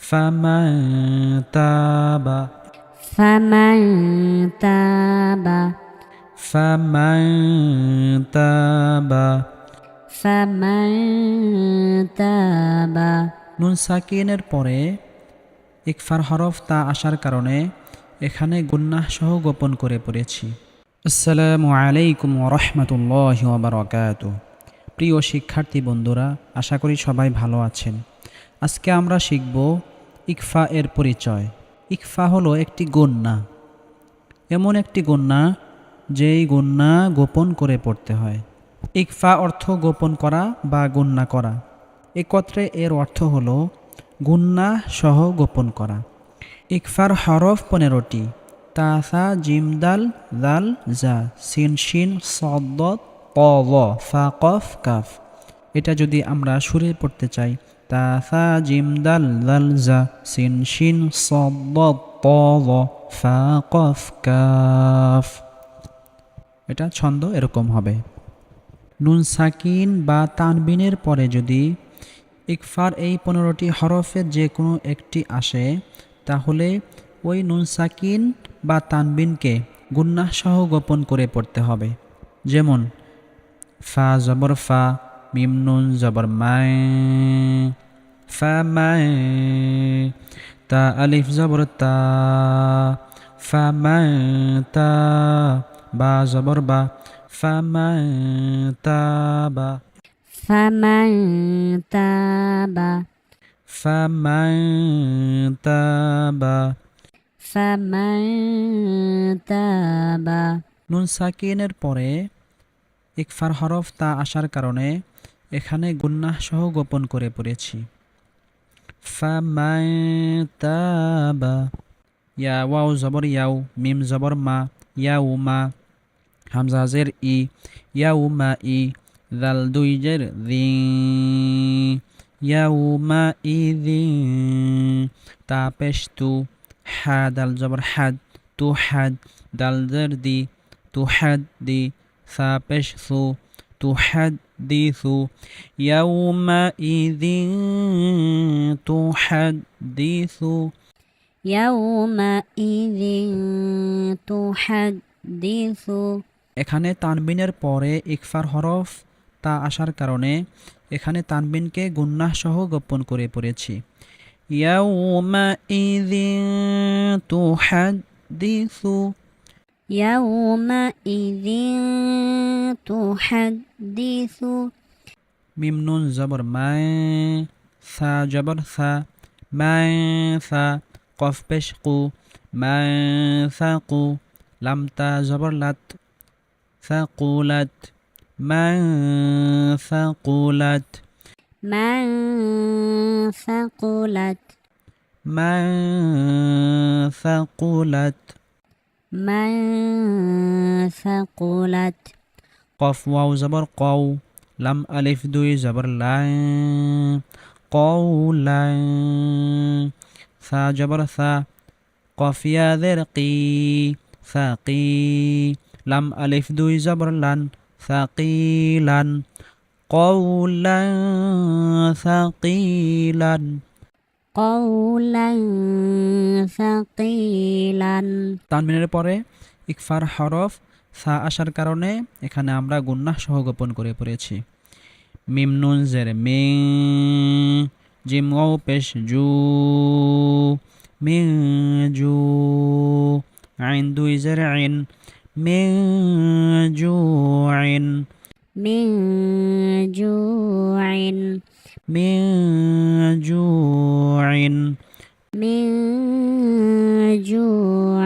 فمن تاب فمن تاب فمن تاب فمن تاب নুন সাকিনের পরে ইকফার হরফ তা আসার কারণে এখানে গুন্নাহ সহ গোপন করে পড়েছি। আসসালামু আলাইকুম ওয়া রাহমাতুল্লাহি ওয়া বারাকাতুহু। প্রিয় শিক্ষার্থী বন্ধুরা, আশা করি সবাই ভালো আছেন। আজকে আমরা শিখব ইকফা এর পরিচয়। ইকফা হলো একটি গুন্না, এমন একটি গুন্না যেই গুন্না গোপন করে পড়তে হয়। ইকফা অর্থ গোপন করা বা গুন্না করা। একত্রে এর অর্থ হলো গুন্না সহ গোপন করা। ইকফার হরফ 15টি: তা, সা, জিম, দাল, জাল, জা, সিন, শিন, সদ, ত, ল, ফা, কফ, কাফ। এটা যদি আমরা সুরে পড়তে চাই, তা, সা, জিম, দাল, জাল, জা, সিন, শিন, সদ, ত, ল, ফা, কফ, কাফ। এটা ছন্দ এরকম হবে। নুন সাকিন বা তানবিনের পরে যদি ইকফার এই 15টি হরফের যে কোনো একটি আসে, তাহলে ওই নুন সাকিন বা তানবিনকে গুন্নাহ সহ গোপন করে পড়তে হবে। যেমন ফা জবর ফা, মিম নুন জবর মায়, ফা মায়। তা আলিফ জবর তা, ফা মায় তা। বা জবর বা, ফা মায় তা বা। فمن تاب فمن تاب فمن تاب নুন সাকিনের পরে ইকফার হরফ তা আসার কারণে এখানে গুন্নাহ সহ গোপন করে পড়েছি। ফামান তাবা। ইয়া ওয়াও জবর ইয়াও, মিম জবর মা, ইয়াও মা, হামজা জের ই, ইয়াও মা ই, দাল দুই জের দি, ইয়াও মা ই দি। তা পেশ তু, হা দাল জবর হাদ, তু হাদ, দাল জের দি, তু হাদ দি, সা পেশ সু, তু হাদ দি সু, ইয়াও মা ই দি তু হাদ দি সু। يومئذ تحدث এখানে তানবিনের পরে ইকফার হরফ তা আসার কারণে এখানে তানবিনকে গুন্নাহ সহ গোপন করে পড়েছি। ইয়াউমাইযিন তুহাদ্দিসু। يومئذ تحدث মিম নুন জবর মায়, সা জবর সা, মায় সা, কফ পেশ কু, মায় সাকু, লাম তা জবর লাত, সাকুলাত, মায় সাকুলাত, من ثقلت মায় সাকুলাত। من ثقلت কফ ওয়াও জবর কও, লাম আলিফ দুই জবর লাই, কওলাই। সা জবর সা, কফ ইয়া জের কি, সাকি, লাম আলিফ দুই জবর লান, সাকিলান, কওলান সাকিলান। قولا ثقيلا তানবিনের পরে ইকফার হরফ সা আসার কারণে এখানে আমরা গুন্নাহ সহ গোপন করে পড়েছি। মিম নুন জের মে, জিম ওয়াও পেশ জু, মে জু, আইন দুই জের আইন, মে জু আইন, من جوع মে জু আইন। من جوع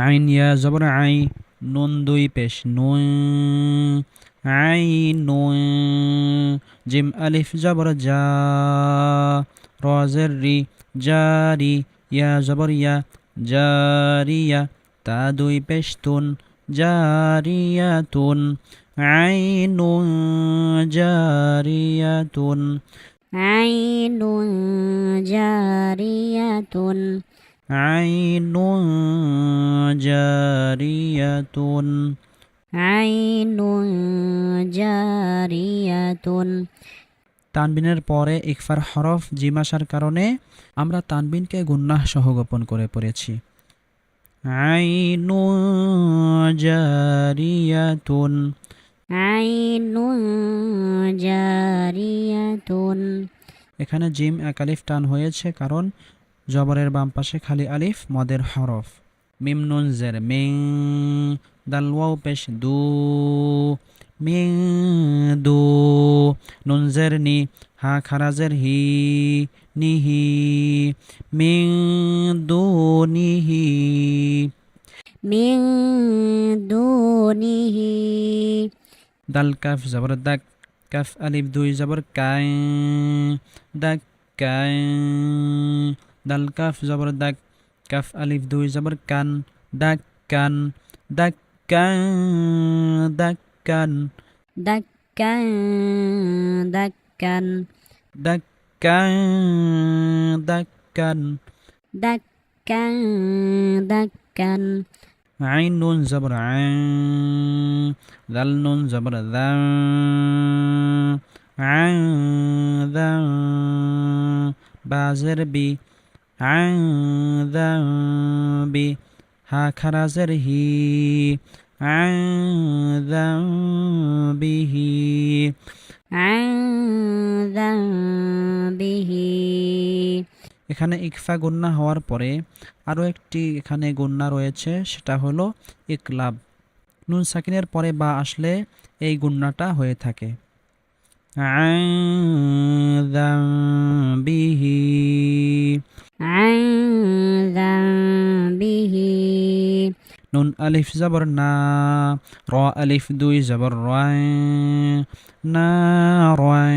আইন ইয়া জবর আই, নুন দুই পেশ নুন, আই নুন, জিম আলিফ জবর জা, র জের রি, জারি, ইয়া জবর ইয়া, জারিয়া, তা দুই পেশ তুন, জারিয়াতুন, আইনুন জারিয়াতুন। عين جارية আইনুন জারিয়াতুন। عين جارية তানবিনের পরে ইকফার হরফ জিম আসার কারণে আমরা তানবিনকে গুন্নাহ সহ গোপন করে পড়েছি। আইনুন জারিয়াতুন, আইনুন জারিয়াতুন। এখানে জিম এক আলিফ টান হয়েছে কারণ জবরের বাম পাশে খালি আলিফ মদের হরফ। মিম নুন জের মিং, দাল ওয়াও পেশ দু, মিং দু, নুন জের নি, হা খারাজের হি, নিহি, মিং দু নিহি। মিন দুনিহি। দাল কাফ জবর দাক, কাফ আলিফ দুই জবর কাই, দাক কাই। দাল কাফ জবর দাক, কাফ আলিফ দুই জবর কান, দাক কান, দাক কান, দাক কান, দাক্কান দাক্কান দাক কান, দাক কান। দাক্কান দাক্কান। আইন নুন জবর আইন, দাল নুন জবর দা, আইন দা, বাজের বি, আইন দা বি, হা খারাজের হি, আইন দা বিহি। বিহি। এখানে ইকফা গুন্না হওয়ার পরে আরও একটি এখানে গুন্না রয়েছে, সেটা হলো ইকলাব। নুন সাকিনের পরে বা আসলে এই গুন্নাটা হয়ে থাকে। বিহি, বিহি। নুন আলিফ জবর না, র আলিফ দুই জবর রয়, না রয়।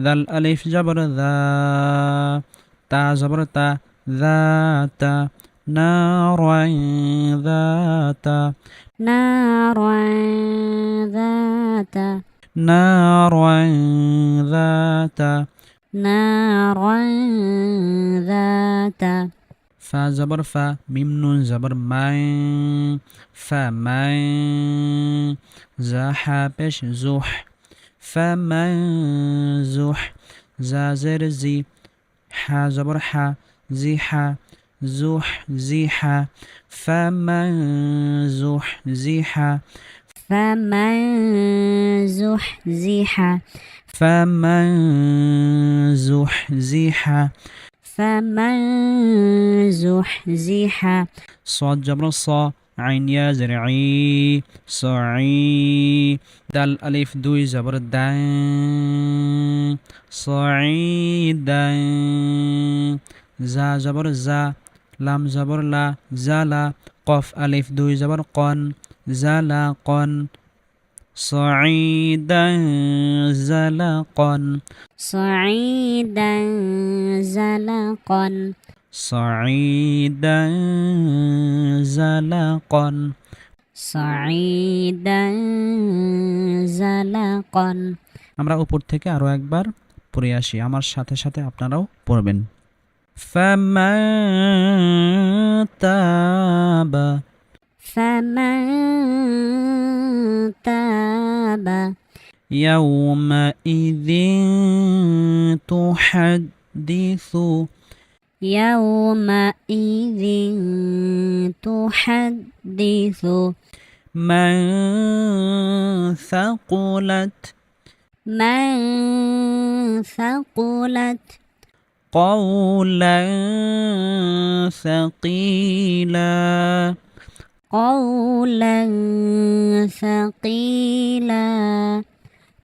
দাল আলিফ জবর দা, তা জবর তা, দা তা, না রয় দা তা, নারান যাতা। না রয় দা তা। নারান যাতা। ফা জবর ফা, মিম নুন জবর মাই, ফা মাই। জা হা পেশ জুহ, ফা মাই জুহ। জা জের জি, হা জবর হা, জি হা, জুহ জি হা। ফা মাই জুহ জি হা, فمن زحزح. ফা মাই জুহ জি হা। فمن زحزح. صاد جبر صا، عين يا زرعي، صعي. دال ألف دوي جبر داين، صعيدا. زا جبر زا، لام جبر لا، زالا. قف ألف دوي جبر قن، زالا قن. صعيدا زلقا، صعيدا زلقا. صعيدا زلقا। صعيدا زلقا. আমরা উপর থেকে আরো একবার পড়ে আসি, আমার সাথে সাথে আপনারাও পড়বেন। فمن تاب، فمن تاب. يومئذ تحدث، يومئذ تحدث. من ثقلت، من ثقلت. قولا ثقيلا، قولا ثقيلا.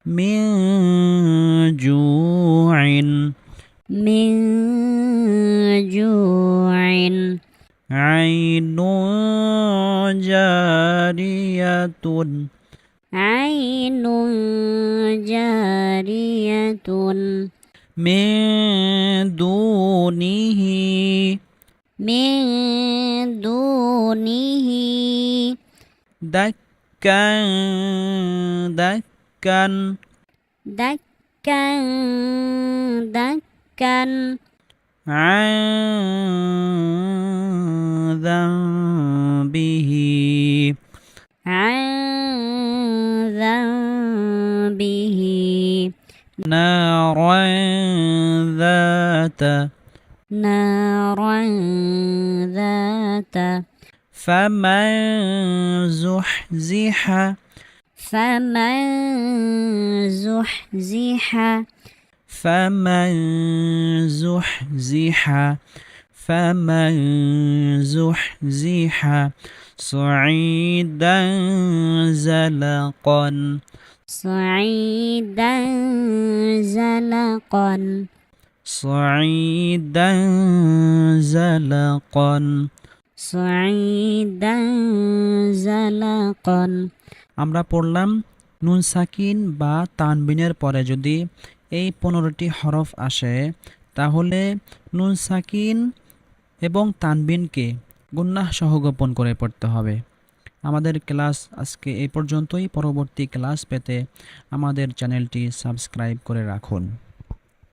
من جوع، من جوع. عين جارية، عين جارية. من دونه، من دونه. دكا دكا، دكا دكا. عن ذنبه، عن ذنبه. نارا ذات نارا ذات فمن زحزح فمن زحزح فمن زحزح فمن زحزح صعيدا زلقا صعيدا زلقا صعيدا زلقا صعيدا زلقا আমরা পড়লাম নুন সাকিন বা তানবিনের পরে যদি এই 15টি হরফ আসে তাহলে নুন সাকিন এবং তানবিনকে গুন্নাহ সহ গোপন করে পড়তে হবে। আমাদের ক্লাস আজকে এই পর্যন্তই। পরবর্তী ক্লাস পেতে আমাদের চ্যানেলটি সাবস্ক্রাইব করে রাখুন।